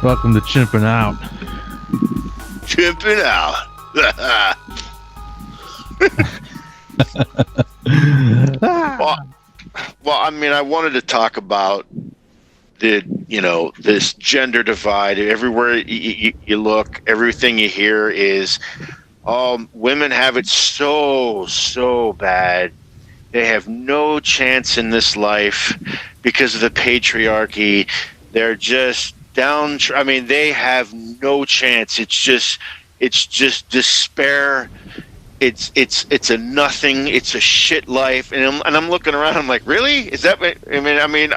Welcome to Chimpin Out. Chimpin Out. well, I mean, I wanted to talk about this gender divide. Everywhere you look, everything you hear is, women have it so bad. They have no chance in this life because of the patriarchy. They're just down. I mean, they have no chance. It's just despair. It's a nothing. It's a shit life. And I'm looking around. I'm like, really? Is that? I mean,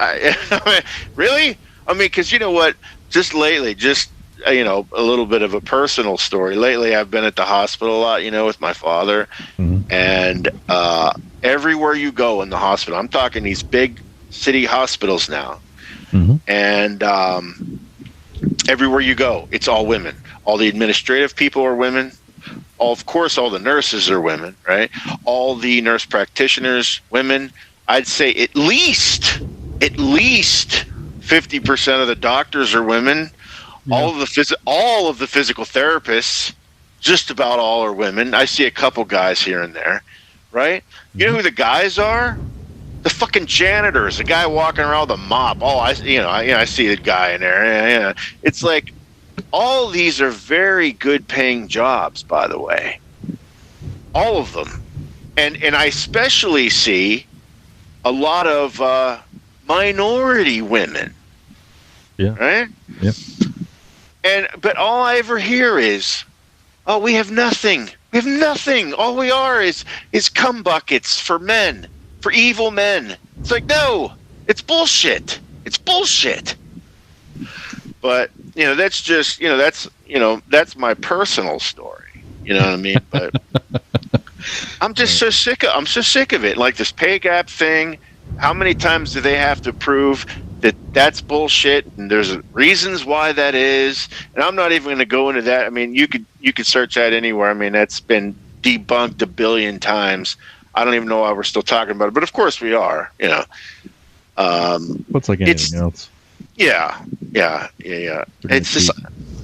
really? I mean, because you know what? Just lately, a little bit of a personal story. Lately, I've been at the hospital a lot, with my father, and everywhere you go in the hospital, I'm talking these big city hospitals now, and everywhere you go, it's all women. All the administrative people are women. Of course, all the nurses are women, right? All the nurse practitioners, women. I'd say at least 50% of the doctors are women. Yeah. All of the physical therapists, just about all are women. I see a couple guys here and there, right? You know who the guys are? The fucking janitors, the guy walking around with a mop. Oh, I see the guy in there. Yeah. It's like all these are very good paying jobs, by the way. All of them. And I especially see a lot of minority women. Yeah. Right? Yep. But all I ever hear is, oh, we have nothing. We have nothing. All we are is cum buckets for men, for evil men. It's like, no, it's bullshit. It's bullshit. But, that's just, that's my personal story. You know what I mean? But I'm just so sick of it. Like this pay gap thing. How many times do they have to prove that that's bullshit? And there's reasons why that is. And I'm not even going to go into that. I mean, you could search that anywhere. I mean, that's been debunked a billion times. I don't even know why we're still talking about it, but of course we are. What's like anything else? Yeah. It's just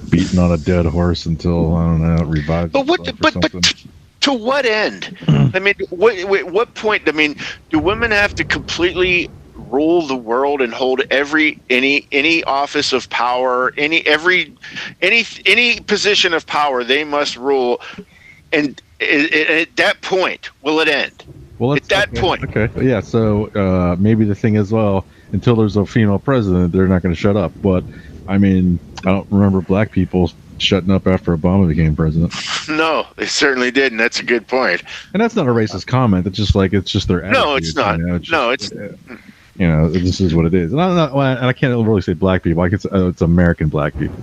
beating on a dead horse until I don't know, it revives. But to what end? I mean, what point? I mean, do women have to completely rule the world and hold any office of power, any position of power? They must rule, and at that point, will it end? Well, at that point, okay, yeah. So maybe the thing is, well, until there's a female president, they're not going to shut up. But I mean, I don't remember black people shutting up after Obama became president. No, they certainly didn't. That's a good point. And that's not a racist comment. It's just like it's just their attitude. No, it's not. This is what it is. And I can't really say black people. It's American black people.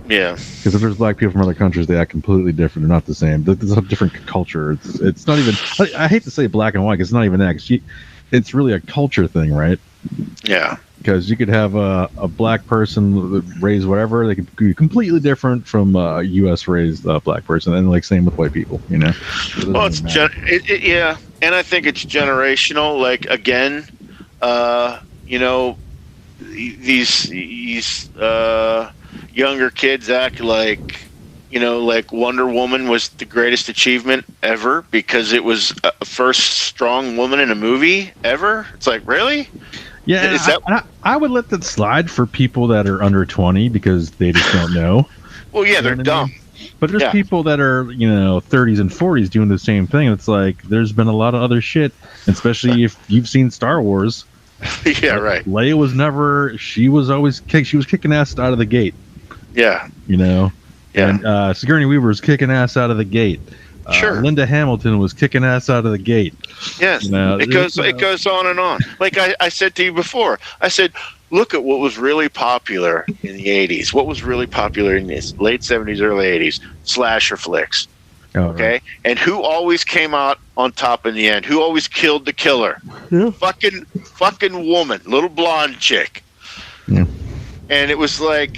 Yeah. Because if there's black people from other countries, they act completely different. They're not the same. There's a different culture. It's not even. I hate to say black and white. It's not even that. It's really a culture thing, right? Yeah. Because you could have a black person raised whatever, they could be completely different from a U.S. raised black person, and like same with white people, Well, it's yeah, and I think it's generational. Like again, these younger kids act like like Wonder Woman was the greatest achievement ever because it was a first strong woman in a movie ever. It's like, really? Yeah, I would let that slide for people that are under 20 because they just don't know. Well, yeah, they're dumb. But there's people that are, 30s and 40s doing the same thing. It's like there's been a lot of other shit, especially if you've seen Star Wars. Yeah, right. Leia was never. She was kicking ass out of the gate. Yeah. Yeah. And Sigourney Weaver was kicking ass out of the gate. Sure. Linda Hamilton was kicking ass out of the gate. Yes. It goes on and on. Like I said to you before, I said, look at what was really popular in the 80s. What was really popular in the late 70s, early 80s? Slasher flicks. Oh, okay? Right. And who always came out on top in the end? Who always killed the killer? Yeah. Fucking woman, little blonde chick. Yeah. And it was like,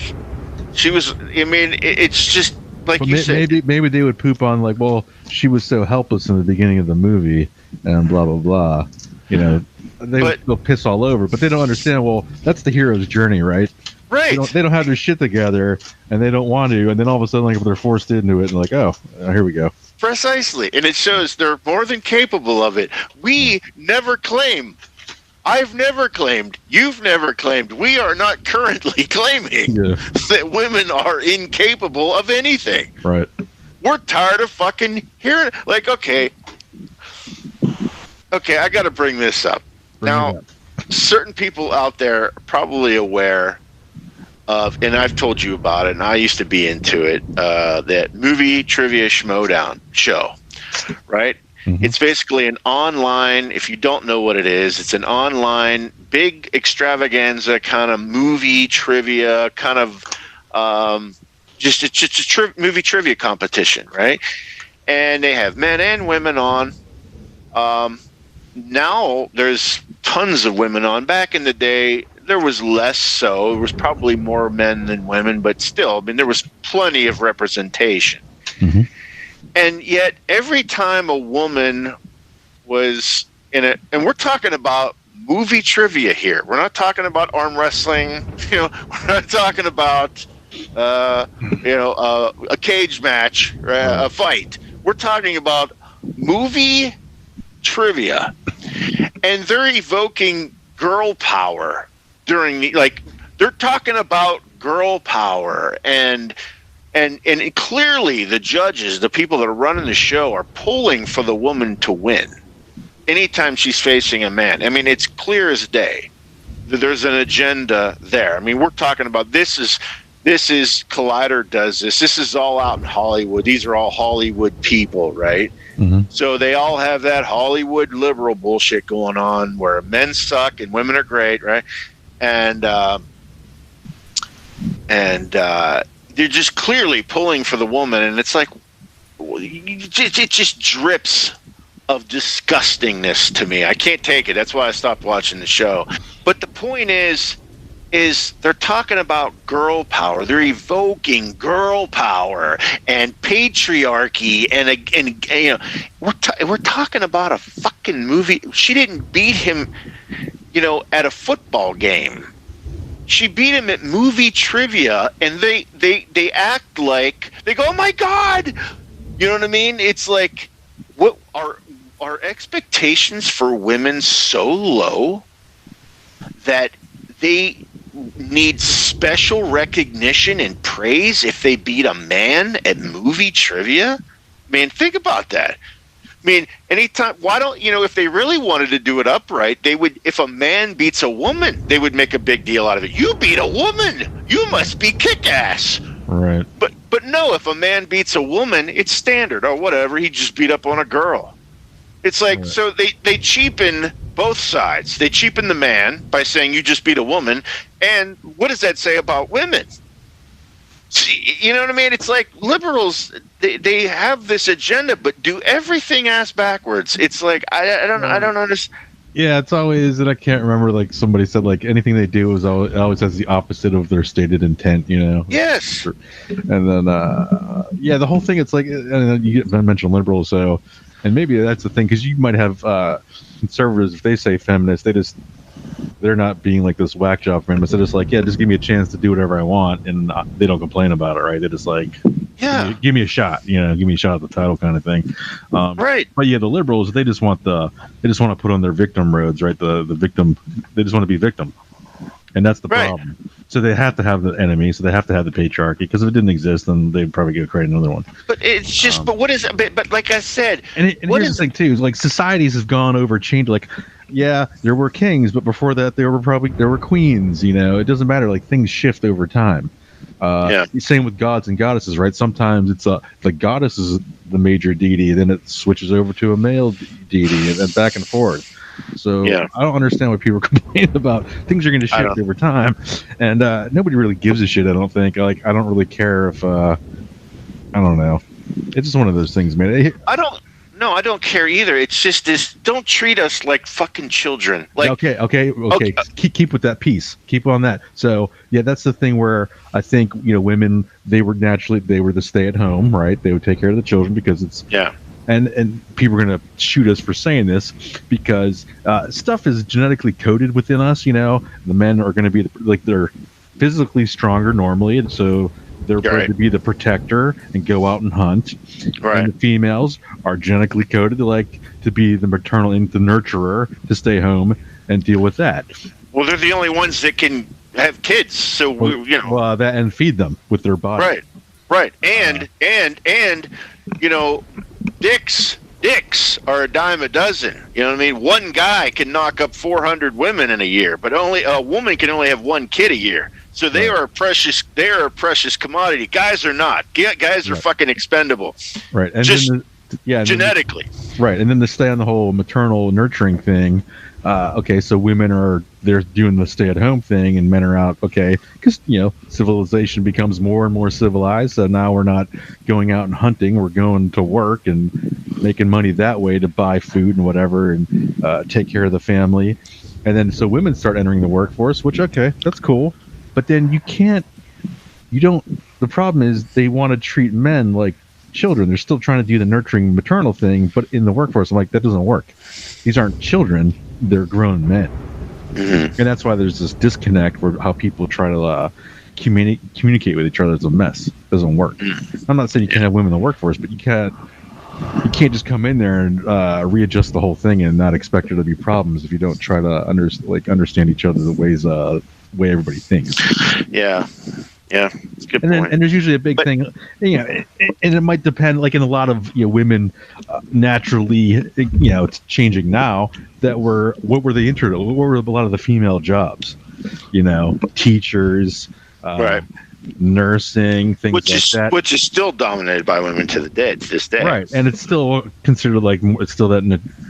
she was, I mean, it's just, like you said. Maybe they would poop on like, well, she was so helpless in the beginning of the movie and blah, blah, blah. They would still piss all over, but they don't understand, well, that's the hero's journey, right? Right. They don't have their shit together, and they don't want to, and then all of a sudden, like, if they're forced into it, and like, oh, here we go. Precisely. And it shows they're more than capable of it. We never claim. I've never claimed. You've never claimed. We are not currently claiming that women are incapable of anything. Right. We're tired of fucking hearing. Like, okay, I got to bring this up. Now, certain people out there are probably aware of, and I've told you about it, and I used to be into it, that movie trivia schmodown show, right? Mm-hmm. It's basically an online, if you don't know what it is, it's an online big extravaganza kind of movie trivia, kind of just a movie trivia competition, right? And they have men and women on. Now there's tons of women on. Back in the day, there was less so. It was probably more men than women, but still, I mean, there was plenty of representation. Mm-hmm. And yet, every time a woman was in it, and we're talking about movie trivia here. We're not talking about arm wrestling. We're not talking about, a cage match, a fight. We're talking about movie trivia, and they're evoking girl power during they're talking about girl power and clearly the judges, the people that are running the show, are pulling for the woman to win anytime she's facing a man. I mean, it's clear as day that there's an agenda there. I mean, we're talking about this is Collider does this. This is all out in Hollywood. These are all Hollywood people, right? Mm-hmm. So they all have that Hollywood liberal bullshit going on where men suck and women are great, right? And they're just clearly pulling for the woman, and it's like it just drips of disgustingness to me. I can't take it. That's why I stopped watching the show. But the point is they're talking about girl power. They're evoking girl power and patriarchy, and we're talking about a fucking movie. She didn't beat him, at a football game. She beat him at movie trivia, and they act like they go, "Oh my God!" You know what I mean? It's like, what are expectations for women so low that they need special recognition and praise if they beat a man at movie trivia? Man, think about that. I mean, anytime, why don't, if they really wanted to do it upright, they would, if a man beats a woman, they would make a big deal out of it. You beat a woman, you must be kick-ass. Right. But no, if a man beats a woman, it's standard. Oh, whatever, he just beat up on a girl. It's like, right. So they cheapen both sides. They cheapen the man by saying you just beat a woman, and what does that say about women? You know what I mean? It's like liberals, they have this agenda, but do everything ass backwards. It's like I don't understand. Yeah, it's always, and I can't remember, like somebody said, like anything they do is always has the opposite of their stated intent. Yes. And then the whole thing. It's like, and you mentioned liberals, so, and maybe that's the thing, because you might have conservatives, if they say feminists, they're not being like this whack job feminist. They're just like, yeah, just give me a chance to do whatever I want, and they don't complain about it, right? They're just like, yeah, give me a shot, give me a shot at the title kind of thing. Right. But yeah, the liberals, they just want to put on their victim roads, right? The victim, they just want to be victim, and that's the problem. So they have to have the enemy, so they have to have the patriarchy, because if it didn't exist, then they'd probably create another one. But it's just, but what is it? But like I said, and here's the thing too, is like societies have gone over, changed, like, yeah, there were kings, but before that there were queens. It doesn't matter. Like, things shift over time. Same with gods and goddesses, right? Sometimes it's the goddess is the major deity, then it switches over to a male deity, and then back and forth. So I don't understand why people complain about things are going to shift over time, and nobody really gives a shit. I don't think. Like, I don't really care if I don't know. It's just one of those things, man. No, I don't care either. It's just this. Don't treat us like fucking children. Like, okay. Keep with that piece. Keep on that. So yeah, that's the thing where I think women, they were the stay at home, right? They would take care of the children because it's And people are going to shoot us for saying this because stuff is genetically coded within us. The men are going to be physically stronger normally, and so they're bred to be the protector and go out and hunt. Right. And the females are genetically coded to be the maternal the nurturer, to stay home and deal with that. Well, they're the only ones that can have kids, so that and feed them with their body. Right. And dicks are a dime a dozen. You know what I mean? One guy can knock up 400 women in a year, but only a woman can only have one kid a year. So they are a precious commodity. Guys are not. Guys are fucking expendable. Right. And just genetically. Right. And then to stay on the whole maternal nurturing thing, okay, so women they're doing the stay-at-home thing, and men are out, okay, because, civilization becomes more and more civilized, so now we're not going out and hunting, we're going to work and making money that way to buy food and whatever, and take care of the family. And then, so women start entering the workforce, which, okay, that's cool, but then the problem is they want to treat men like children. They're still trying to do the nurturing maternal thing, but in the workforce, I'm like, that doesn't work. These aren't children, they're grown men. Mm-hmm. And that's why there's this disconnect where how people try to communicate with each other is a mess. It doesn't work. I'm not saying you can't have women in the workforce, but you can't just come in there and readjust the whole thing and not expect there to be problems if you don't try to understand each other the way everybody thinks. Yeah, it's a good point. And there's usually a big thing, and it might depend. Like in a lot of women, naturally, it's changing now. What were they interested? What were a lot of the female jobs? Teachers, right. Nursing, things like that, which is still dominated by women to this day. Right, and it's still considered it's still that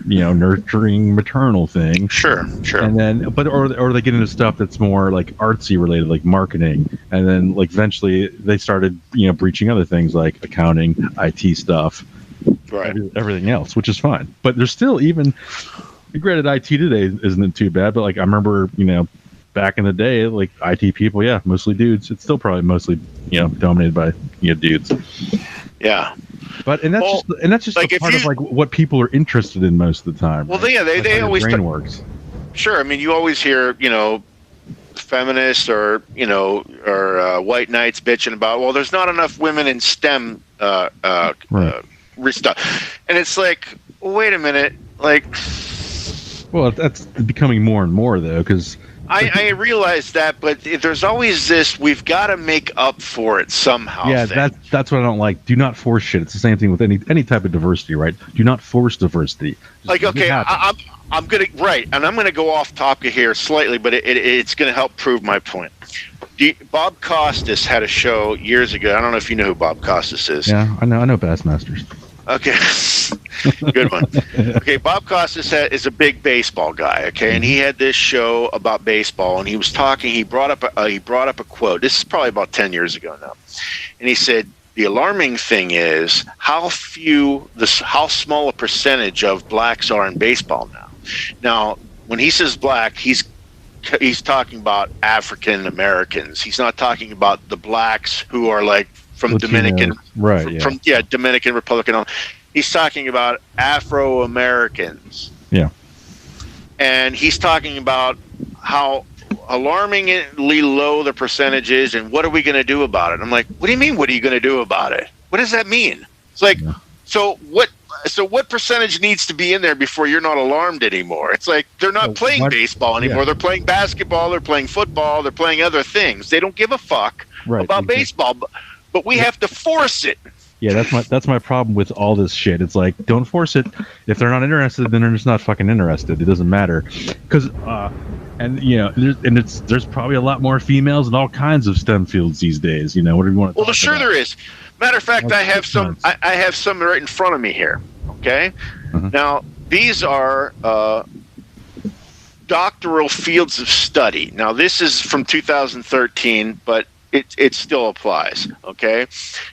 nurturing maternal thing. Sure. And then, or they get into stuff that's more like artsy related, like marketing, and then eventually they started breaching other things like accounting, IT stuff, right, everything else, which is fine. But there's still granted, IT today isn't too bad, but I remember back in the day, IT people, mostly dudes. It's still probably mostly, dominated by dudes. Yeah, but that's just a part of what people are interested in most of the time. Well, right? They always brain works. Sure, I mean, you always hear feminists or white knights bitching about, well, there's not enough women in STEM stuff, and it's like, wait a minute, well, that's becoming more and more though, because. I realize that, but there's always this, we've got to make up for it somehow. Yeah, that's what I don't like. Do not force shit. It's the same thing with any type of diversity, right? Do not force diversity. I'm gonna go off topic here slightly, but it's gonna help prove my point. Bob Costas had a show years ago. I don't know if you know who Bob Costas is. Yeah, I know Bassmasters. Okay. Good one. Okay, Bob Costas is a big baseball guy, okay, and he had this show about baseball, and he was talking. He brought up a quote. This is probably about 10 years ago now, and he said, "The alarming thing is how small a percentage of blacks are in baseball now." Now, when he says black, he's talking about African Americans. He's not talking about the blacks who are from Latino, Dominican, right? From Dominican Republic. He's talking about Afro Americans. Yeah. And he's talking about how alarmingly low the percentage is, and what are we going to do about it? I'm like, what do you mean? What are you going to do about it? What does that mean? It's like, so what percentage needs to be in there before you're not alarmed anymore? It's like they're not playing baseball anymore. Yeah. They're playing basketball. They're playing football. They're playing other things. They don't give a fuck about baseball, but we have to force it. Yeah, that's my problem with all this shit. It's like, don't force it. If they're not interested, then they're just not fucking interested. It doesn't matter, because there's probably a lot more females in all kinds of STEM fields these days. What do you want to? Well, sure there is. Matter of fact, I have some. I have some right in front of me here. Okay, Now these are doctoral fields of study. Now this is from 2013, but it still applies. Okay,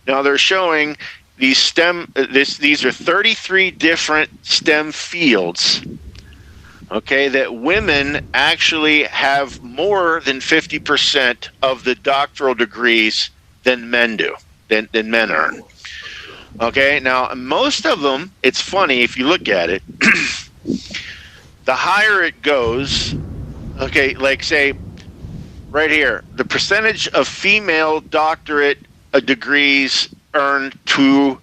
now they're showing these these are 33 different STEM fields. Okay, that women actually have more than 50% of the doctoral degrees than men do, than men earn. Okay, now most of them, it's funny if you look at it, the higher it goes, okay, like say right here, the percentage of female doctorate degrees earned to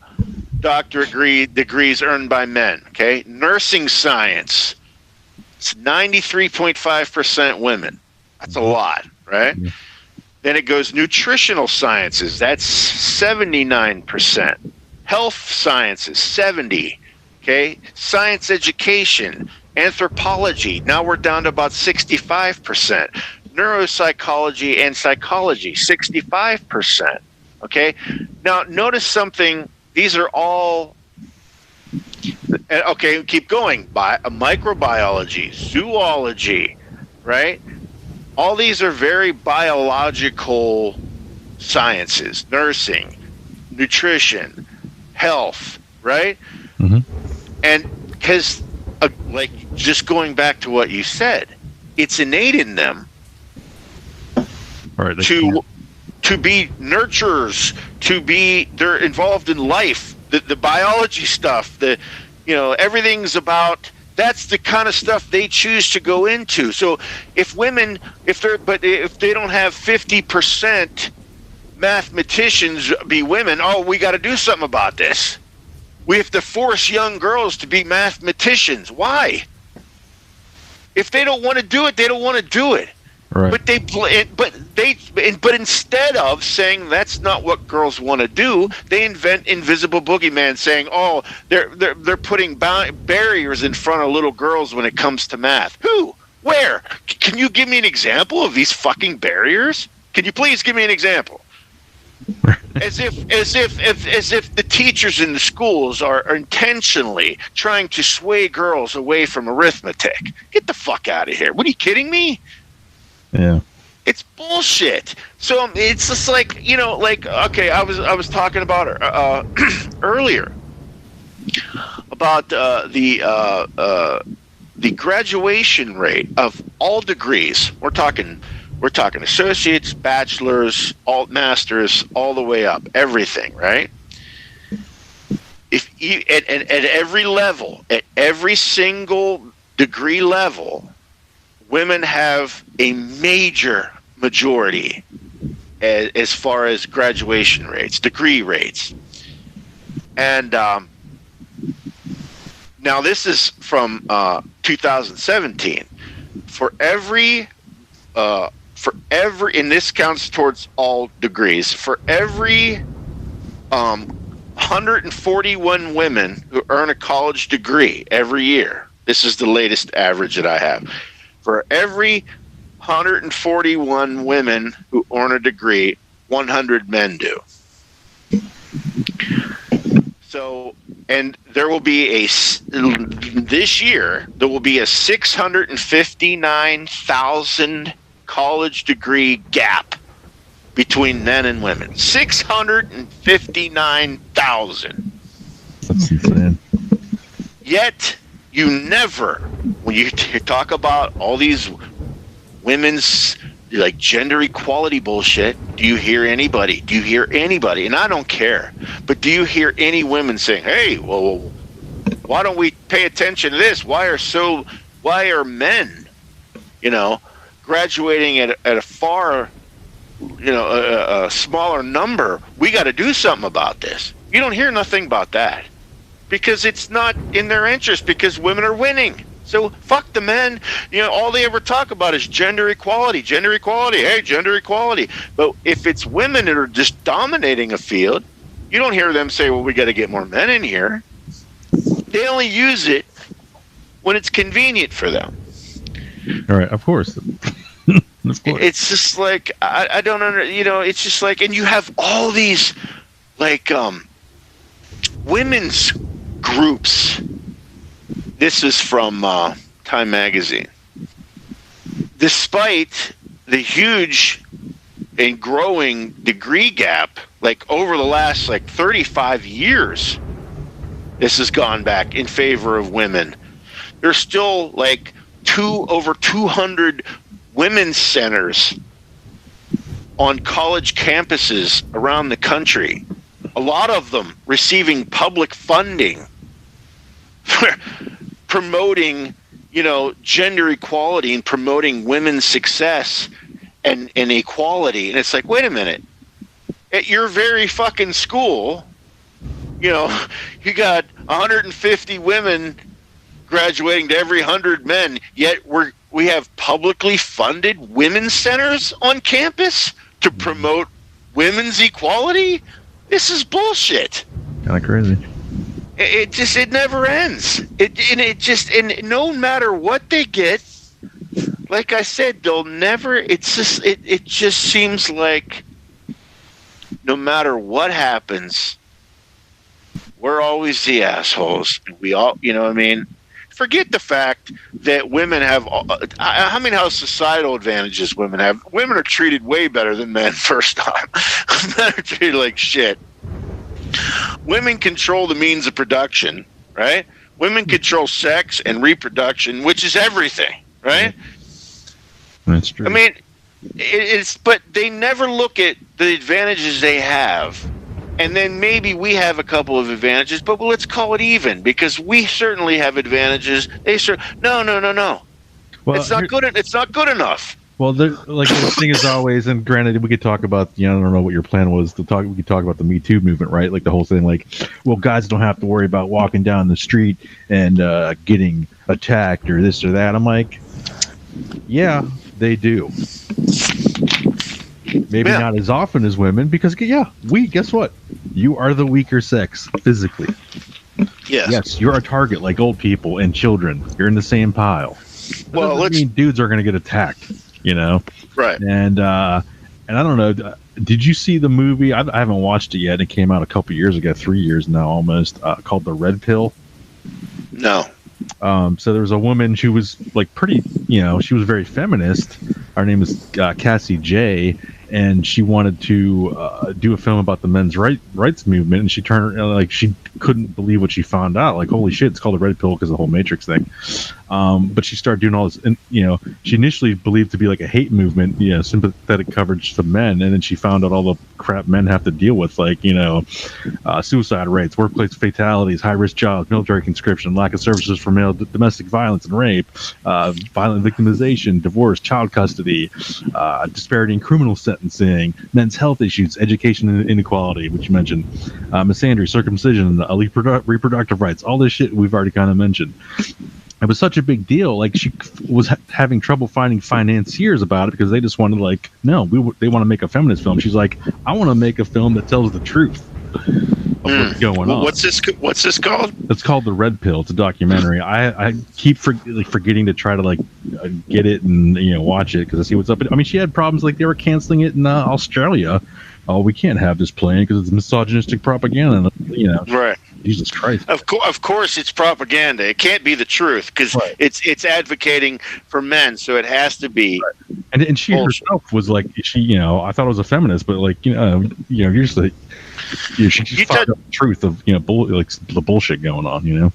doctorate degrees earned by men. Okay, nursing science, it's 93.5% women. That's a lot, right? Yeah. Then it goes nutritional sciences. That's 79%. Health sciences, 70. Okay, science education, anthropology. Now we're down to about 65%. Neuropsychology and psychology, 65%. Okay, now notice something. These are all, okay, keep going. Microbiology, zoology, right? All these are very biological sciences, nursing, nutrition, health, right? Mm-hmm. And because, like, just going back to what you said, it's innate in them to be nurturers, they're involved in life, the biology stuff, everything's about, that's the kind of stuff they choose to go into. So if they don't have 50% mathematicians be women, we got to do something about this. We have to force young girls to be mathematicians. Why? If they don't want to do it, they don't want to do it. Right. But instead of saying that's not what girls want to do, they invent invisible boogeyman, saying, they're putting barriers in front of little girls when it comes to math. Who? Where? Can you give me an example of these fucking barriers? Can you please give me an example? As if the teachers in the schools are intentionally trying to sway girls away from arithmetic. Get the fuck out of here! What, are you kidding me? Yeah, it's bullshit. So it's just like, okay, I was talking about earlier about the graduation rate of all degrees. We're talking associates, bachelors, alt masters, all the way up, everything, right? If you, at every level, at every single degree level, women have a major majority as far as graduation rates, degree rates. And now this is from 2017. For every, and this counts towards all degrees, for every 141 women who earn a college degree every year, this is the latest average that I have, for every 141 women who earn a degree, 100 men do. So, and there will be this year, there will be a 659,000 college degree gap between men and women. 659,000. That's insane. Yet, you never, when you talk about all these women's like gender equality bullshit, do you hear anybody? And I don't care, but do you hear any women saying, hey, well, why don't we pay attention to this? Why are men, graduating at a far, a smaller number? We got to do something about this. You don't hear nothing about that. Because it's not in their interest, because women are winning. So fuck the men. All they ever talk about is gender equality. Hey, gender equality. But if it's women that are just dominating a field, you don't hear them say, well, we got to get more men in here. They only use it when it's convenient for them. All right, of course. It's just like, I don't it's just like, and you have all these like women's groups. This is from Time Magazine. Despite the huge and growing degree gap, like over the last 35 years, this has gone back in favor of women. There's still over 200 women's centers on college campuses around the country. A lot of them receiving public funding for promoting, gender equality and promoting women's success and equality. And it's like, wait a minute. At your very fucking school, you got 150 women graduating to every 100 men, yet we have publicly funded women's centers on campus to promote women's equality? This is bullshit. Kind of crazy. It never ends. And no matter what they get, like I said, they'll never. It just seems like no matter what happens, we're always the assholes. We all, you know what I mean? Forget the fact that women have, how societal advantages women have. Women are treated way better than men, first off. Men are treated like shit. Women control the means of production, right? Women control sex and reproduction, which is everything, right? That's true. I mean, but they never look at the advantages they have. And then maybe we have a couple of advantages, but let's call it even, because we certainly have advantages. No. Well, it's not good. It's not good enough. Well, the thing is always, and granted, we could talk about, I don't know what your plan was to talk. We could talk about the Me Too movement, right? Like the whole thing, like, well, guys don't have to worry about walking down the street and getting attacked or this or that. I'm like, yeah, they do. Maybe not as often as women, because guess what? You are the weaker sex physically. Yes, you're a target like old people and children. You're in the same pile. That doesn't mean dudes are going to get attacked, Right. And I don't know. Did you see the movie? I haven't watched it yet. It came out a couple years ago, 3 years now almost, called The Red Pill. No. So there was a woman, she was like pretty, she was very feminist. Her name is Cassie J, and she wanted to do a film about the men's rights movement, and she turned she couldn't believe what she found out. Like, holy shit, it's called the Red Pill because of the whole Matrix thing. But she started doing all this, and she initially believed to be like a hate movement, sympathetic coverage to men, and then she found out all the crap men have to deal with, like suicide rates, workplace fatalities, high risk jobs, military conscription, lack of services for male domestic violence and rape, violent victimization, divorce, child custody, disparity in criminal sentencing, men's health issues, education and inequality, which you mentioned, misandry, circumcision, reproductive rights, all this shit we've already kind of mentioned. It was such a big deal. Like, she was having trouble finding financiers about it because they just wanted, they want to make a feminist film. She's like, I want to make a film that tells the truth of what's going on. What's this called? It's called The Red Pill. It's a documentary. I keep forgetting to try to get it and watch it because I see what's up. I mean, she had problems, like they were canceling it in Australia. Oh, we can't have this playing because it's misogynistic propaganda. Right. Jesus Christ. Of course, it's propaganda. It can't be the truth because it's advocating for men, so it has to be. Right. And she herself was like, I thought it was a feminist, but you're just like, she just found out the truth of the bullshit going on. Yeah,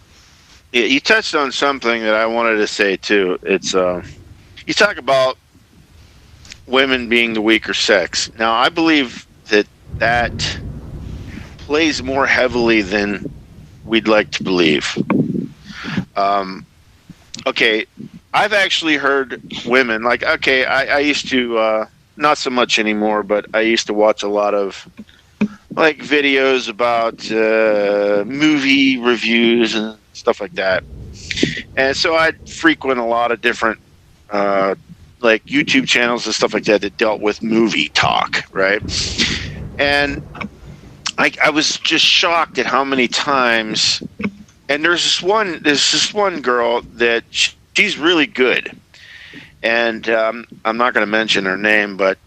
you touched on something that I wanted to say too. It's you talk about women being the weaker sex. Now, I believe that plays more heavily than we'd like to believe. Okay, I've actually heard women, I used to, not so much anymore, but I used to watch a lot of videos about movie reviews and stuff like that. And so I'd frequent a lot of different YouTube channels and stuff like that dealt with movie talk, right? And I was just shocked at how many times. And there's this one girl that she's really good, and I'm not going to mention her name, but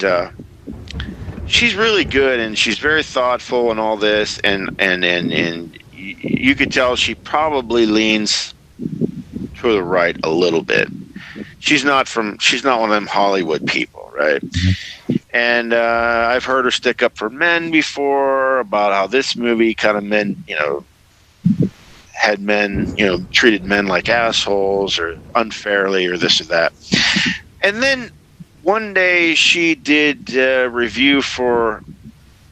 she's really good, and she's very thoughtful and all this, and you could tell she probably leans to the right a little bit. She's not one of them Hollywood people, right? And I've heard her stick up for men before about how this movie kind of men, had men, treated men like assholes or unfairly or this or that. And then one day she did a review for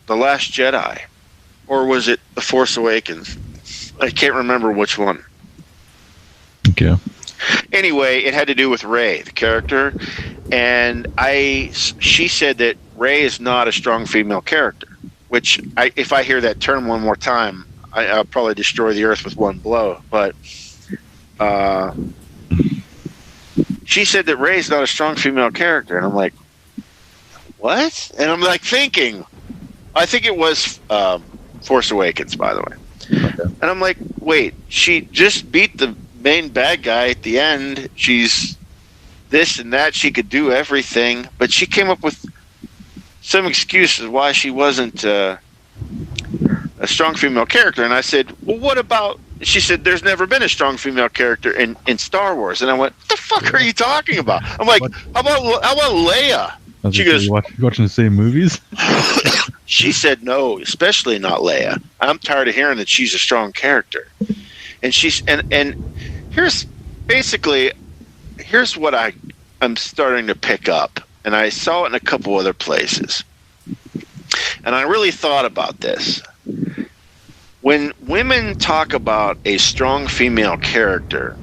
The Last Jedi, or was it The Force Awakens? I can't remember which one. Okay. Anyway, it had to do with Rey, the character, And she said that Rey is not a strong female character, which if I hear that term one more time, I'll probably destroy the earth with one blow. But she said that Rey's not a strong female character, and I'm like, what? And I'm like thinking, I think it was Force Awakens, by the way. Okay. And I'm like, wait, she just beat the main bad guy at the end. She's this and that. She could do everything, but she came up with some excuses why she wasn't a strong female character. And I said, well, what about? She said, there's never been a strong female character in Star Wars. And I went, what the fuck are you talking about? I'm like, how about Leia? She goes, you watching the same movies? She said no, especially not Leia. I'm tired of hearing that she's a strong character. And here's what I'm starting to pick up, and I saw it in a couple other places. And I really thought about this. When women talk about a strong female character,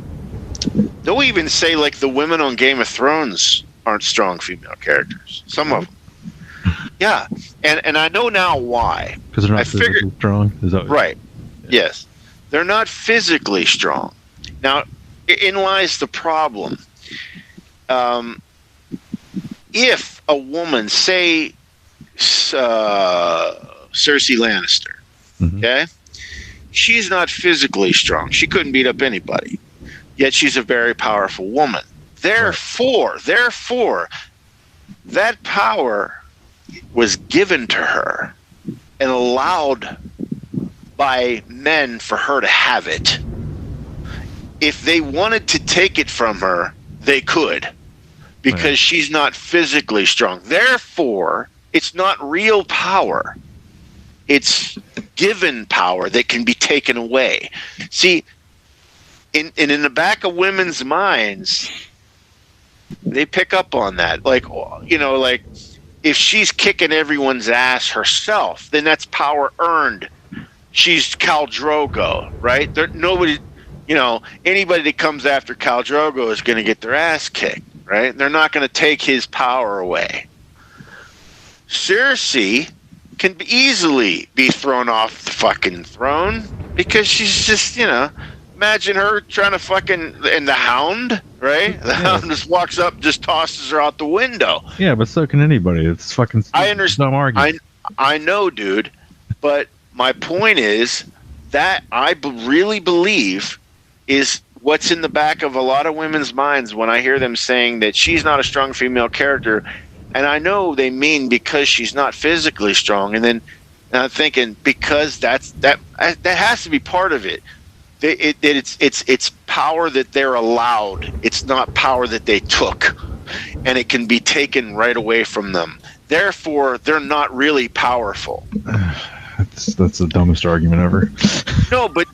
they'll even say like the women on Game of Thrones aren't strong female characters. Some of them. Yeah. And I know now why. Because they're not physically strong? Is that right. Yeah. Yes. They're not physically strong. Now, in lies the problem. If a woman, say Cersei Lannister, okay? She's not physically strong. She couldn't beat up anybody. Yet she's a very powerful woman. Therefore, that power was given to her and allowed by men for her to have it. If they wanted to take it from her, they could, because she's not physically strong. Therefore, it's not real power. It's given power that can be taken away. See, in the back of women's minds, they pick up on that. Like, you know, like if she's kicking everyone's ass herself, then that's power earned. She's Khal Drogo, right? Nobody, you know, anybody that comes after Khal Drogo is going to get their ass kicked, right? They're not going to take his power away. Cersei can easily be thrown off the fucking throne because she's just, you know, imagine her trying to fucking, and the Hound, right? The Hound just walks up, just tosses her out the window. Yeah, but so can anybody. It's fucking. I understand. I know, dude, but my point is that I really believe is what's in the back of a lot of women's minds when I hear them saying that she's not a strong female character. And I know they mean because she's not physically strong. And then I'm thinking because that has to be part of it. It's power that they're allowed. It's not power that they took, and it can be taken right away from them. Therefore, they're not really powerful. That's the dumbest argument ever. No, but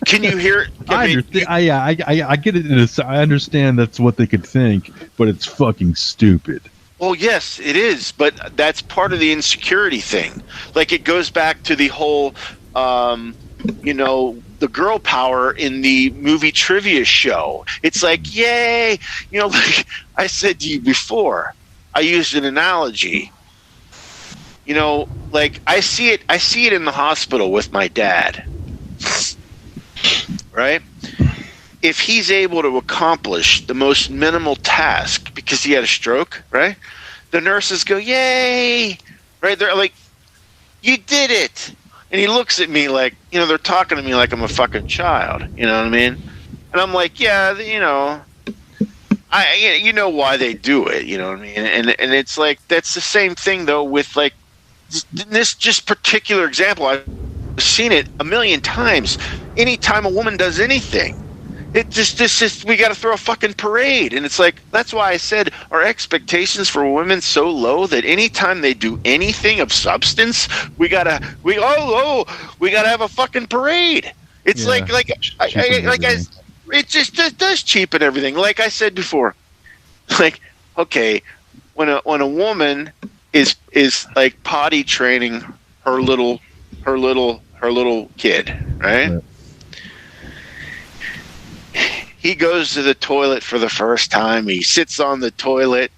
can you hear? I get it. I understand that's what they could think, but it's fucking stupid. Well, yes, it is, but that's part of the insecurity thing. Like it goes back to the whole, you know, the girl power in the movie trivia show. It's like, yay, you know, like I said to you before, I used an analogy. You know, like I see it in the hospital with my dad. Right? If he's able to accomplish the most minimal task because he had a stroke, right? The nurses go, yay! Right? They're like, you did it! And he looks at me like, you know, they're talking to me like I'm a fucking child. You know what I mean? And I'm like, yeah, you know, you know why they do it. You know what I mean? And it's like, that's the same thing, though, with like this just particular example. I've seen it a million times. Anytime a woman does anything, we got to throw a fucking parade. And it's like, that's why I said our expectations for women so low that anytime they do anything of substance, we gotta have a fucking parade. It's it just does cheapen everything. Like I said before, like, okay, when a woman is like potty training her little kid, right? He goes to the toilet for the first time. He sits on the toilet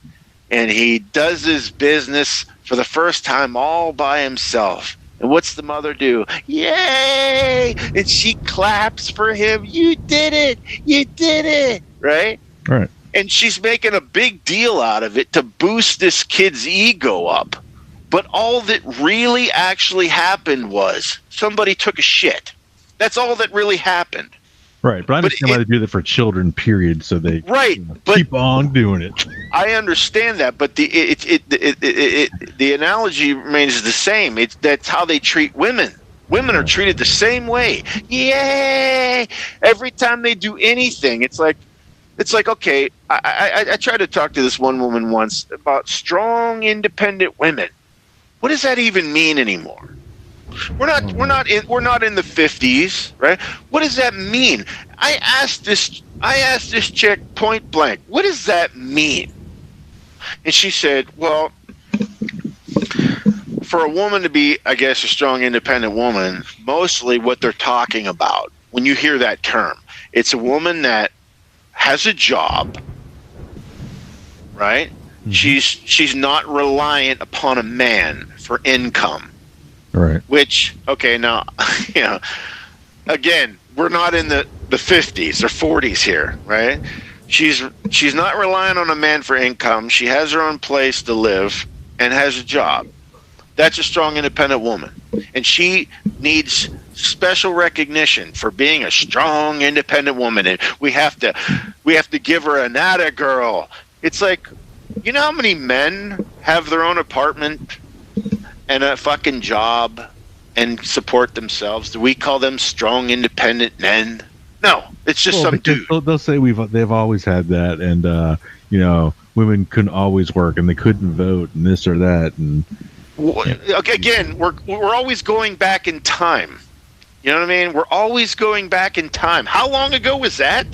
and he does his business for the first time all by himself. And what's the mother do? Yay! And she claps for him. You did it! You did it! Right? Right. And she's making a big deal out of it to boost this kid's ego up. But all that really actually happened was somebody took a shit. That's all that really happened. Right, but I understand why they do that for children, period, so they keep on doing it. I understand that, but the analogy remains the same. That's how they treat women. Women are treated the same way. Yay! Every time they do anything, it's like, okay, I tried to talk to this one woman once about strong, independent women. What does that even mean anymore? We're not in the 50s, right? What does that mean? I asked this chick point blank, what does that mean? And she said, well, for a woman to be, I guess, a strong, independent woman, mostly what they're talking about when you hear that term, it's a woman that has a job, right? Mm-hmm. She's not reliant upon a man for income. Right. Which, okay, now, again, we're not in the 50s or 40s here, right? She's not relying on a man for income. She has her own place to live and has a job. That's a strong, independent woman. And she needs special recognition for being a strong, independent woman. And we have to give her an atta girl. It's like, you know how many men have their own apartment and a fucking job and support themselves? Do we call them strong, independent men? No, it's just some dude. They'll say they've always had that, and women couldn't always work and they couldn't vote and this or that. And again, we're always going back in time. You know what I mean? We're always going back in time. How long ago was that?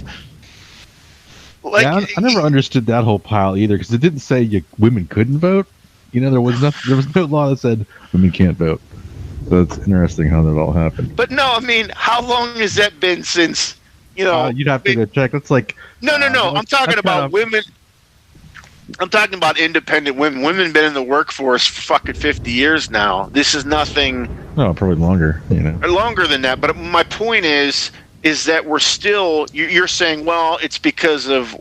Like, yeah, I never understood that whole pile either, because it didn't say women couldn't vote. There was no law that said women can't vote. So it's interesting how that all happened. But no, I mean, how long has that been since, you'd have to go check. It's like... No. I'm talking about women. I'm talking about independent women. Women have been in the workforce for fucking 50 years now. This is nothing... No, probably longer, Longer than that. But my point is that we're still... You're saying, well, it's because of,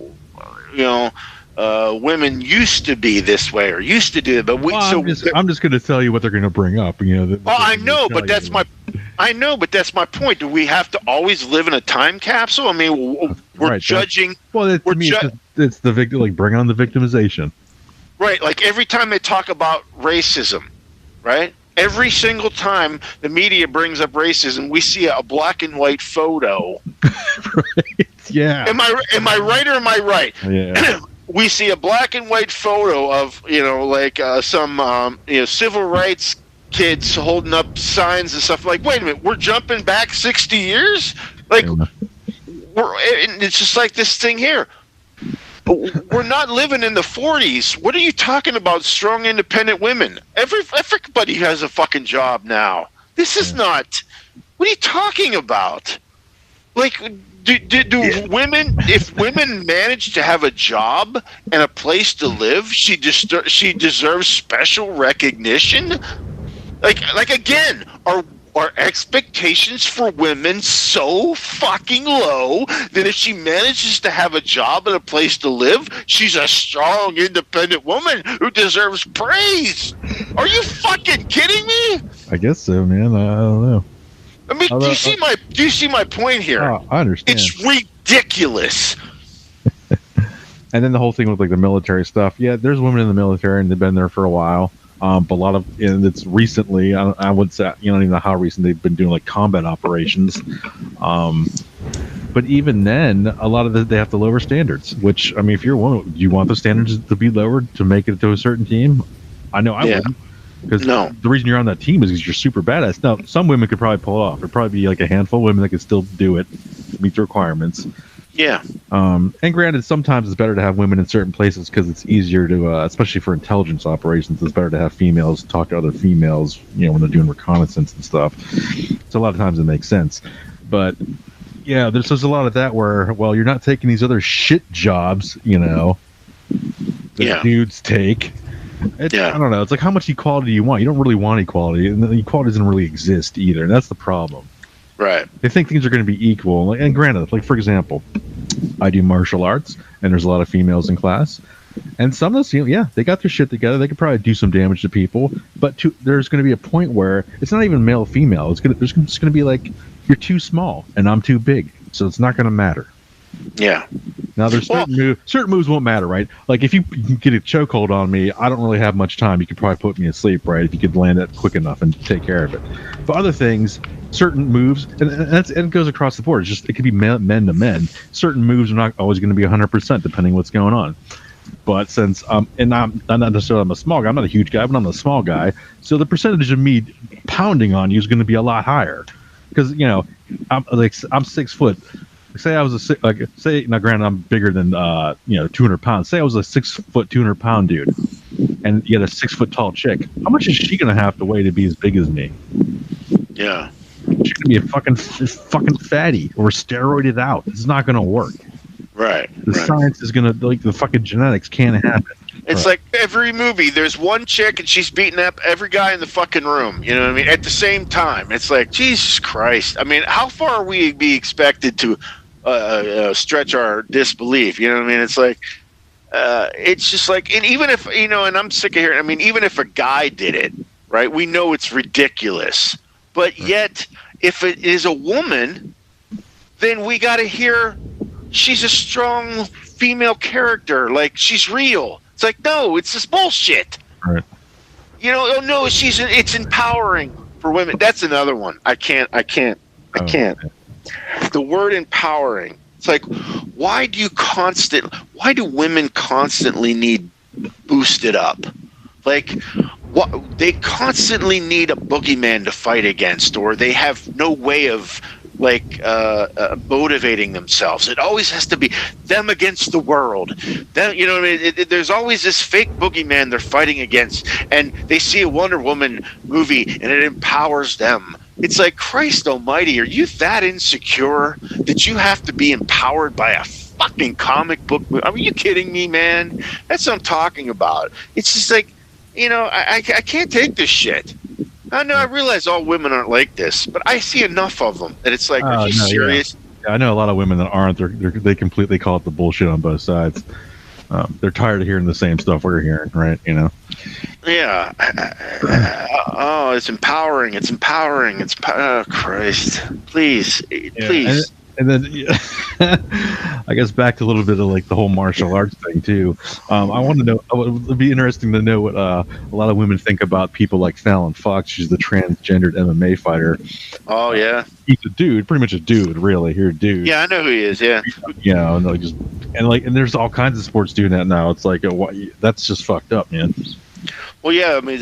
women used to be this way or used to do it, but I'm just going to tell you what they're going to bring up. I know, but that's my point. Do we have to always live in a time capsule? I mean, we're judging. It's the victim, like bring on the victimization. Right, like every time they talk about racism, right? Every single time the media brings up racism, we see a black and white photo. Right. Yeah. Am I right or am I right? Yeah. We see a black and white photo of, some civil rights kids holding up signs and stuff. Like, wait a minute, we're jumping back 60 years? Like, it's just like this thing here. We're not living in the 40s. What are you talking about, strong, independent women? Everybody has a fucking job now. This is not... What are you talking about? Like... Do women, if women manage to have a job and a place to live, she deserves special recognition? Like again, are expectations for women so fucking low that if she manages to have a job and a place to live, she's a strong, independent woman who deserves praise? Are you fucking kidding me? I guess so, man. I don't know. I mean, do you see my point here? Oh, I understand. It's ridiculous. And then the whole thing with like the military stuff. Yeah, there's women in the military and they've been there for a while. But a lot of it's recently. I would say I don't even know how recent they've been doing like combat operations. But even then, a lot of they have to lower standards. Which I mean, if you're a woman, do you want the standards to be lowered to make it to a certain team? I know I wouldn't. Because the reason you're on that team is because you're super badass. Now, some women could probably pull it off. There'd probably be like a handful of women that could still do it, meet the requirements. Yeah. And granted, sometimes it's better to have women in certain places because it's easier to, especially for intelligence operations, it's better to have females talk to other females, when they're doing reconnaissance and stuff. So a lot of times it makes sense. But, yeah, there's a lot of that where, well, you're not taking these other shit jobs, that dudes take. I don't know. It's like, how much equality do you want? You don't really want equality, and the equality doesn't really exist either. And that's the problem. Right. They think things are going to be equal. And granted, like, for example, I do martial arts, and there's a lot of females in class. And some of those, they got their shit together. They could probably do some damage to people. But there's going to be a point where it's not even male-female. There's just going to be like, you're too small, and I'm too big. So it's not going to matter. Yeah. Now, there's certain moves won't matter, right? Like, if you get a chokehold on me, I don't really have much time. You could probably put me asleep, right? If you could land it quick enough and take care of it. For other things, certain moves, and it goes across the board. It could be men to men. Certain moves are not always going to be 100%, depending what's going on. But since and I'm not necessarily I'm a small guy, I'm not a huge guy, but I'm a small guy. So the percentage of me pounding on you is going to be a lot higher, because I'm 6 foot. Say I was now granted I'm bigger than 200 pounds. Say I was a 6 foot 200 pound dude, and you had a 6 foot tall chick. How much is she gonna have to weigh to be as big as me? Yeah, she's gonna be a fucking fatty or steroided out. It's not gonna work. Right. The science is gonna, like, the fucking genetics can't happen. It's like every movie, there's one chick and she's beating up every guy in the fucking room. You know what I mean? At the same time, it's like, Jesus Christ. I mean, how far are we be expected to stretch our disbelief? You know what I mean? It's like, it's just like, and even if, and I'm sick of hearing, I mean, even if a guy did it, right, we know it's ridiculous. But yet, if it is a woman, then we got to hear she's a strong female character, like she's real. It's like, no, it's this bullshit. Right. Oh no, it's empowering for women. That's another one. I can't. The word empowering. It's like, why do women constantly need boosted up? Like, they constantly need a boogeyman to fight against, or they have no way of motivating themselves. It always has to be them against the world. Them, what I mean? There's always this fake boogeyman they're fighting against, and they see a Wonder Woman movie and it empowers them. It's like, Christ almighty, are you that insecure that you have to be empowered by a fucking comic book movie? Are you kidding me, man? That's what I'm talking about. It's just like, I can't take this shit. I know, I realize all women aren't like this, but I see enough of them that it's like, are you serious? Yeah, I know a lot of women that aren't. They completely call it the bullshit on both sides. They're tired of hearing the same stuff we're hearing, right? Yeah. It's empowering. It's empowering. Oh, Christ. Please. Please. And then, I guess back to a little bit of like the whole martial arts thing too. I want to know. It would be interesting to know what a lot of women think about people like Fallon Fox. She's the transgendered MMA fighter. Oh yeah, he's a dude, pretty much a dude, really. You're a dude. Yeah, I know who he is. Yeah. And there's all kinds of sports doing that now. It's like, that's just fucked up, man. Well, yeah, I mean,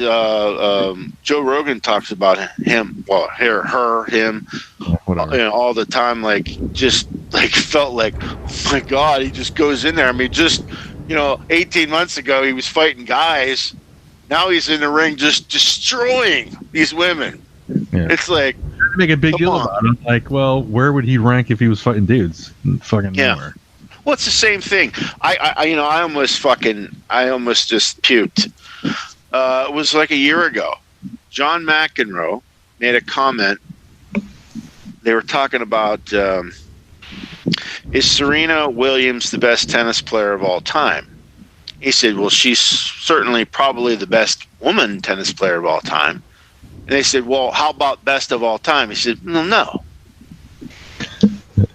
Joe Rogan talks about him, him, all the time. Like, just like felt like, oh my God, he just goes in there. I mean, 18 months ago he was fighting guys. Now he's in the ring just destroying these women. Yeah. It's like, they make a big deal about it. Like, well, where would he rank if he was fighting dudes? Fucking nowhere. Well, it's the same I almost just puked. It was like a year ago. John McEnroe made a comment. They were talking about, is Serena Williams the best tennis player of all time? He said, well, she's certainly probably the best woman tennis player of all time. And they said, well, how about best of all time? He said, no.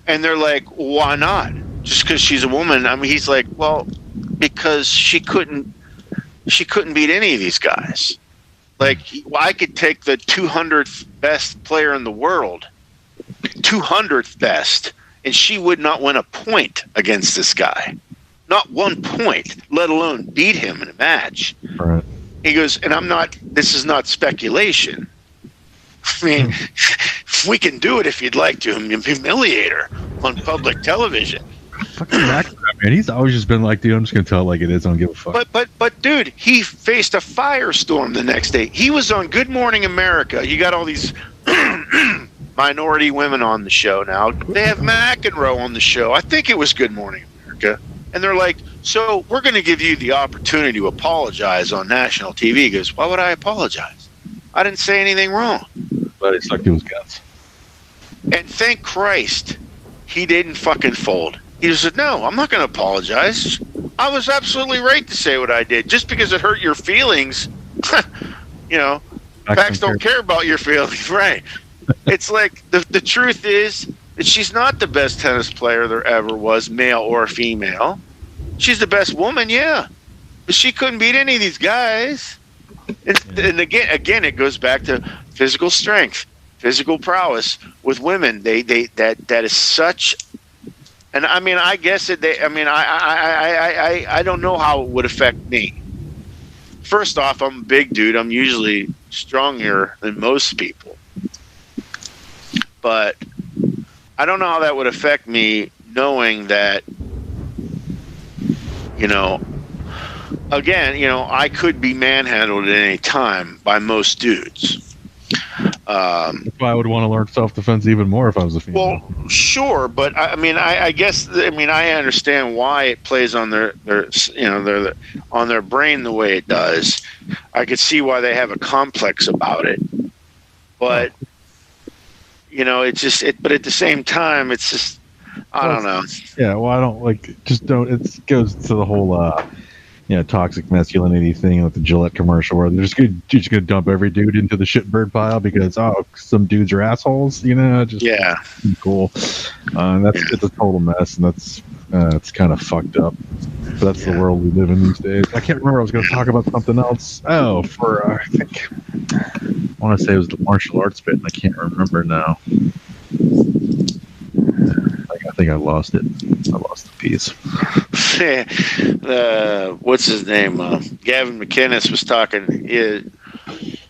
And they're like, why not? Just because she's a woman? I mean, he's like, well, because she couldn't beat any of these guys. Like, I could take the 200th best player in the world, 200th best, and she would not win a point against this guy. Not 1 point, let alone beat him in a match. Right. He goes, and this is not speculation. I mean, we can do it if you'd like to humiliate her on public television. Fucking McEnroe, man. He's always just been like, dude, I'm just gonna tell it like it is. I don't give a fuck. But dude, he faced a firestorm the next day. He was on Good Morning America. You got all these minority women on the show now. They have McEnroe on the show. I think it was Good Morning America, and they're like, so we're going to give you the opportunity to apologize on national TV. He goes, why would I apologize? I didn't say anything wrong. But he stuck to his guns. And thank Christ he didn't fucking fold. He just said, no, I'm not going to apologize. I was absolutely right to say what I did. Just because it hurt your feelings, you know, facts don't care about your feelings, right? It's like the truth is that she's not the best tennis player there ever was, male or female. She's the best woman, yeah. But she couldn't beat any of these guys. And again, it goes back to physical strength, physical prowess with women. That is such. And I mean, I guess I don't know how it would affect me. First off, I'm a big dude. I'm usually stronger than most people. But I don't know how that would affect me knowing that, you know, again, you know, I could be manhandled at any time by most dudes. That's why I would want to learn self-defense even more if I was a female. Well, sure, but I mean, I guess, I mean, I understand why it plays on their on their brain the way it does. I could see why they have a complex about it, but you know, it's just But at the same time, it's just I don't know. Yeah, well, I don't It goes to the whole toxic masculinity thing with the Gillette commercial where they're just gonna dump every dude into the shitbird pile because some dudes are assholes, you know. Just cool. It's a total mess, and that's it's kind of fucked up. But that's the world we live in these days. I can't remember. I was going to talk about something else. I want to say it was the martial arts bit, and I can't remember now. I think I lost it. I lost the piece. What's his name? Gavin McInnes was talking.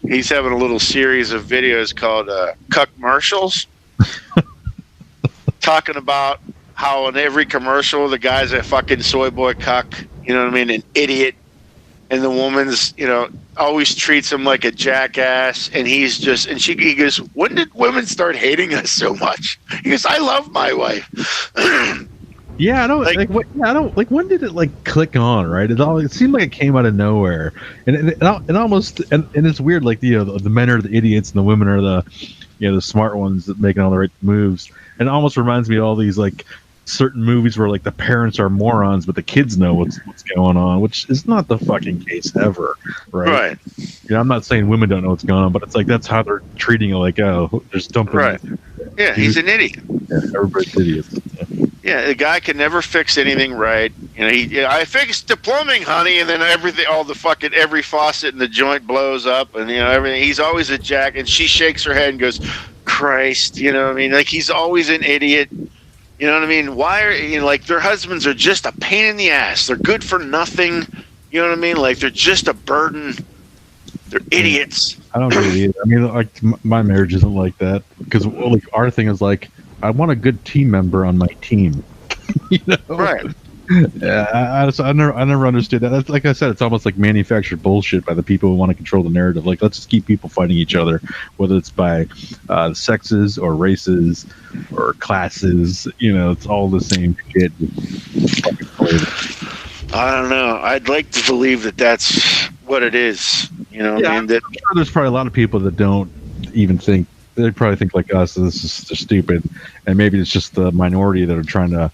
He's having a little series of videos called Cuck Marshals, talking about how in every commercial the guy's a fucking soy boy cuck, you know what I mean, an idiot, and the woman's, you know, always treats him like a jackass, and he goes, when did women start hating us so much? He goes, I love my wife. Yeah, I don't when did it click on, right? It seemed like it came out of nowhere, and it's weird, like the men are the idiots and the women are the smart ones that making all the right moves, and it almost reminds me of all these certain movies where the parents are morons but the kids know what's going on, which is not the fucking case ever, right? I'm not saying women don't know what's going on, but it's that's how they're treating it, just dumping yeah, he's an idiot. Yeah, everybody's idiots. Yeah, the guy can never fix anything right. You know, I fixed the plumbing, honey, and then every faucet in the joint blows up, and everything. He's always a jack, and she shakes her head and goes, Christ, you know what I mean? He's always an idiot. You know what I mean? Why are their husbands are just a pain in the ass. They're good for nothing. You know what I mean? They're just a burden. They're idiots. I don't get it either. I mean, my marriage isn't like that because our thing is I want a good team member on my team. Right? Yeah, I never understood that. That's, like I said, it's almost like manufactured bullshit by the people who want to control the narrative. Let's just keep people fighting each other, whether it's by sexes or races or classes. It's all the same shit. I don't know. I'd like to believe that that's what it is. I mean, I'm sure there's probably a lot of people that don't even think. They probably think like us, this is just stupid, and maybe it's just the minority that are trying to,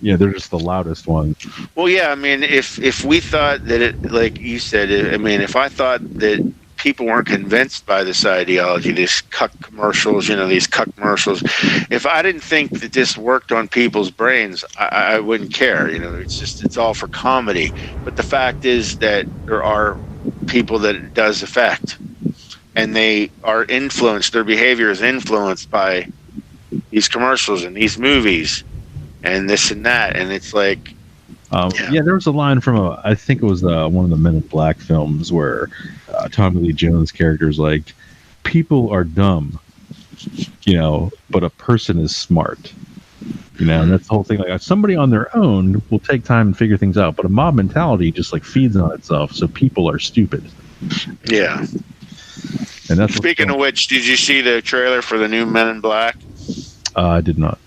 they're just the loudest ones. Well, yeah, I mean, if we thought that it, like you said, if I thought that people weren't convinced by this ideology, these cuck commercials, these cuck commercials, if I didn't think that this worked on people's brains, I wouldn't care. It's all for comedy. But the fact is that there are people that it does affect. And they are influenced, their behavior is influenced by these commercials and these movies and this and that. And it's there was a line from I think it was one of the Men in Black films where Tommy Lee Jones' character is like, people are dumb, but a person is smart. And that's the whole thing. Somebody on their own will take time and figure things out, but a mob mentality just feeds on itself. So people are stupid. Yeah. And that's Speaking of which, did you see the trailer for the new Men in Black? I did not.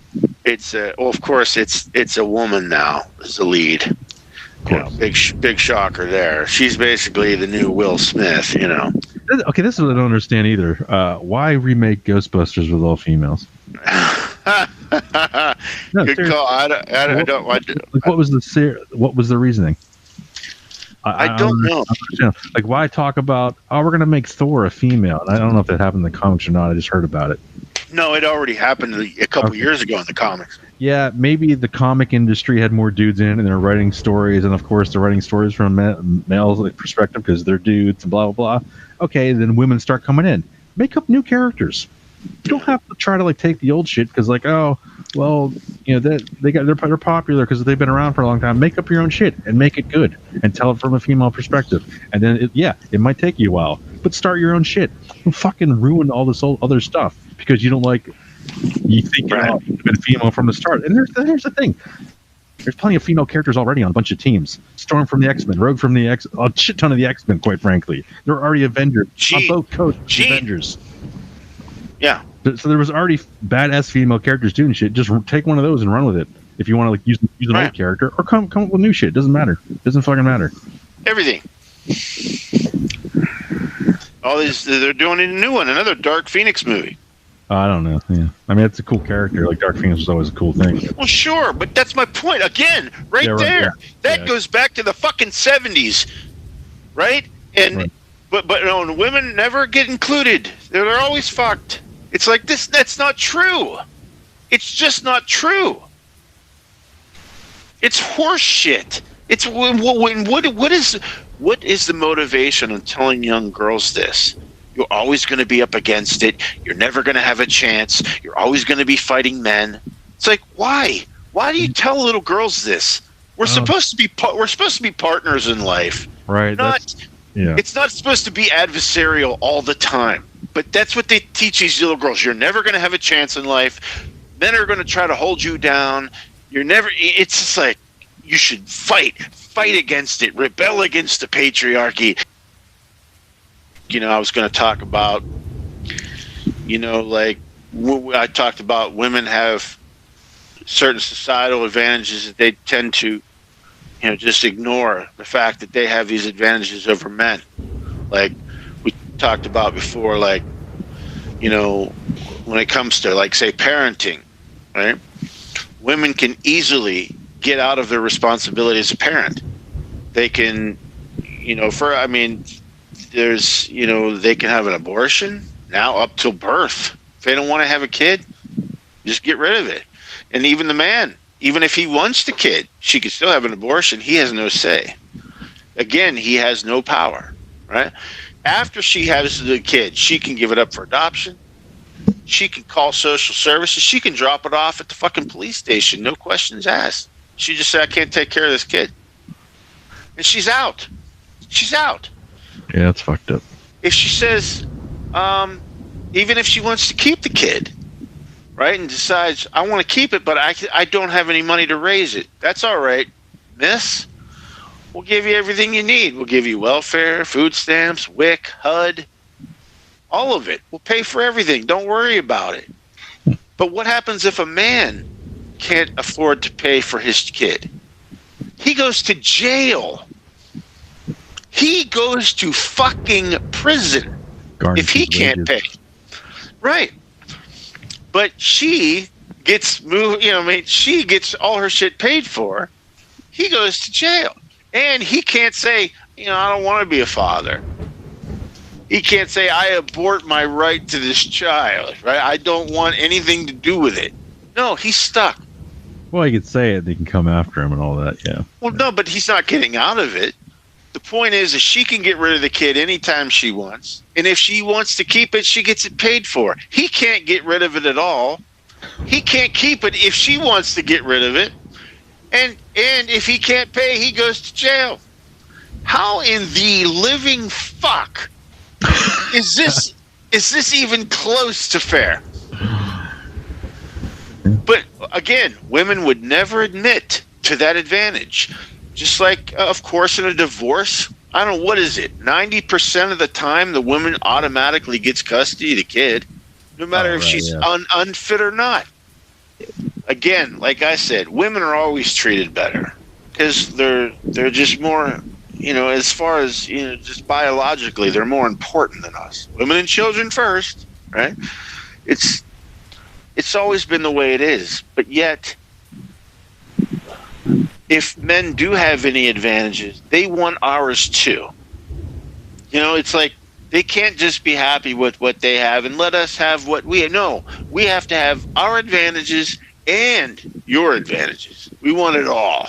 It's of course it's a woman now as the lead, big shocker there. She's basically the new Will Smith, Okay, this is what I don't understand either. Why remake Ghostbusters with all females? No, good call. I don't. What was the reasoning? I don't know. Like, why talk about? Oh, we're gonna make Thor a female. I don't know if that happened in the comics or not. I just heard about it. No, it already happened a couple years ago in the comics. Yeah, maybe the comic industry had more dudes in it, and they're writing stories, and of course they're writing stories from a male perspective because they're dudes and blah blah blah. Okay, then women start coming in. Make up new characters. You don't have to try to take the old shit because they're popular because they've been around for a long time. Make up your own shit and make it good and tell it from a female perspective. And then it might take you a while, but start your own shit. Don't fucking ruin all this old other stuff because you don't you think you've been female from the start. And here's the thing. There's plenty of female characters already on a bunch of teams. Storm from the X-Men, Rogue from the a shit ton of the X-Men, quite frankly. They're already Avengers. On both coasts, Avengers. Yeah. So there was already badass female characters doing shit. Just take one of those and run with it. If you want to use an old character or come up with new shit, doesn't matter. Doesn't fucking matter. Everything. All these, they're doing a new one, another Dark Phoenix movie. I don't know. Yeah, I mean, it's a cool character. Dark Phoenix was always a cool thing. Well, sure, but that's my point again, there. Yeah. That goes back to the fucking 70s, right? And but women never get included. They're always fucked. It's like this. That's not true. It's just not true. It's horse shit. It's what is the motivation on telling young girls this? You're always going to be up against it. You're never going to have a chance. You're always going to be fighting men. It's like, why? Why do you tell little girls this? We're supposed to be partners in life. Right. It's not supposed to be adversarial all the time. But that's what they teach these little girls. You're never going to have a chance in life. Men are going to try to hold you down. It's just like, you should fight against it, rebel against the patriarchy. I was going to talk about, I talked about women have certain societal advantages that they tend to, just ignore the fact that they have these advantages over men. Like we talked about before, when it comes to, say, parenting, right? Women can easily get out of their responsibility as a parent. They can, there's, they can have an abortion now up till birth. If they don't want to have a kid, just get rid of it. And even the man, even if he wants the kid, she could still have an abortion. He has no say. Again, he has no power, right? After she has the kid, she can give it up for adoption. She can call social services. She can drop it off at the fucking police station. No questions asked. She just said, I can't take care of this kid. And she's out. She's out. Yeah, that's fucked up. If she says, even if she wants to keep the kid, right, and decides, I want to keep it, but I don't have any money to raise it. That's all right, miss. We'll give you everything you need. We'll give you welfare, food stamps, WIC, HUD, all of it. We'll pay for everything. Don't worry about it. But what happens if a man can't afford to pay for his kid? He goes to jail. He goes to fucking prison if he can't pay. Right. But she gets she gets all her shit paid for. He goes to jail. And he can't say, I don't want to be a father. He can't say, I abort my right to this child, right? I don't want anything to do with it. No, he's stuck. Well, he could say it. They can come after him and all that, yeah. Well, no, but he's not getting out of it. The point is that she can get rid of the kid anytime she wants. And if she wants to keep it, she gets it paid for. He can't get rid of it at all. He can't keep it if she wants to get rid of it. And if he can't pay, he goes to jail. How in the living fuck is this even close to fair? But again, women would never admit to that advantage. Just like, of course, in a divorce, I don't know, what is it? 90% of the time, the woman automatically gets custody of the kid, no matter if she's unfit or not. Again, like I said, women are always treated better. because they're just more, as far as just biologically, they're more important than us. Women and children first, right? It's always been the way it is, but yet, if men do have any advantages, they want ours too. It's like they can't just be happy with what they have and let us have what we have. No, we have to have our advantages and your advantages. We want it all.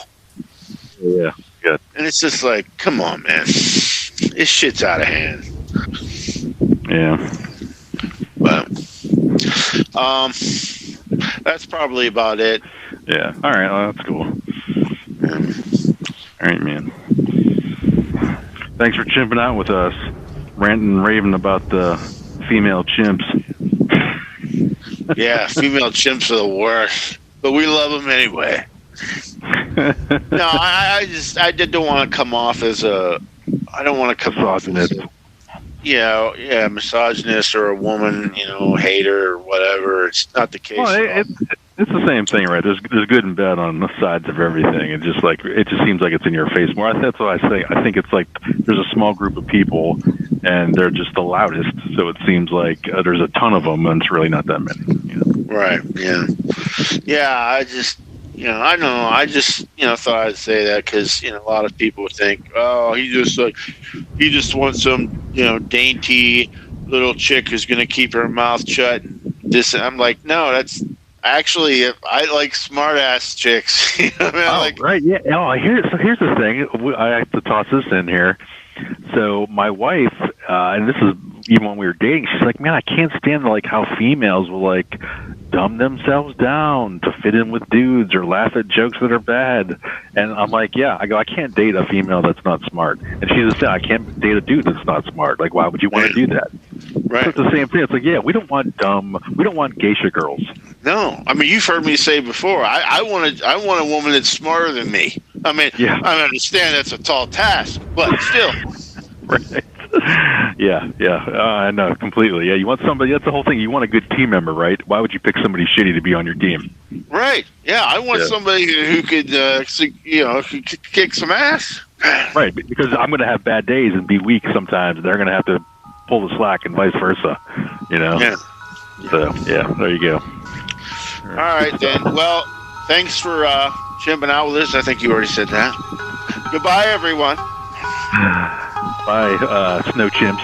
Yeah, good. And it's just like, come on, man. This shit's out of hand. Yeah. But that's probably about it. Yeah. All right. Well, that's cool. All right, man. Thanks for chimping out with us, ranting and raving about the female chimps. Yeah, female chimps are the worst, but we love them anyway. No, I don't want to come off as I don't want to come off as misogynist or a woman, hater or whatever. It's not the case. Well, it's the same thing, right? There's good and bad on the sides of everything. It just seems like it's in your face more. That's what I say. I think it's like there's a small group of people, and they're just the loudest. So it seems like there's a ton of them, and it's really not that many. Right? Yeah. Yeah. I just. I know. I just, thought I'd say that because, a lot of people think, oh, he just wants some, dainty little chick who's going to keep her mouth shut. I'm like, no, that's actually, I like smart ass chicks. Right. Yeah. Oh, here's the thing. I have to toss this in here. So my wife, and this is even when we were dating, she's like, man, I can't stand how females will dumb themselves down to fit in with dudes or laugh at jokes that are bad. And I'm like, yeah, I can't date a female that's not smart. And she's saying, I can't date a dude that's not smart. Like, why would you want to do that? Right. So it's the same thing. It's like, yeah, we don't want geisha girls. No, I mean, you've heard me say before, I want a woman that's smarter than me. I mean, yeah. I understand that's a tall task, but still. Right. Yeah. I know completely. Yeah, you want somebody. That's the whole thing. You want a good team member, right? Why would you pick somebody shitty to be on your team? Right. Yeah, I want somebody who could, kick some ass. Right, because I'm going to have bad days and be weak sometimes. They're going to have to pull the slack, and vice versa. Yeah. So there you go. All right then. Well, thanks for chimping out with us. I think you already said that. Goodbye, everyone. Bye, snow chimps.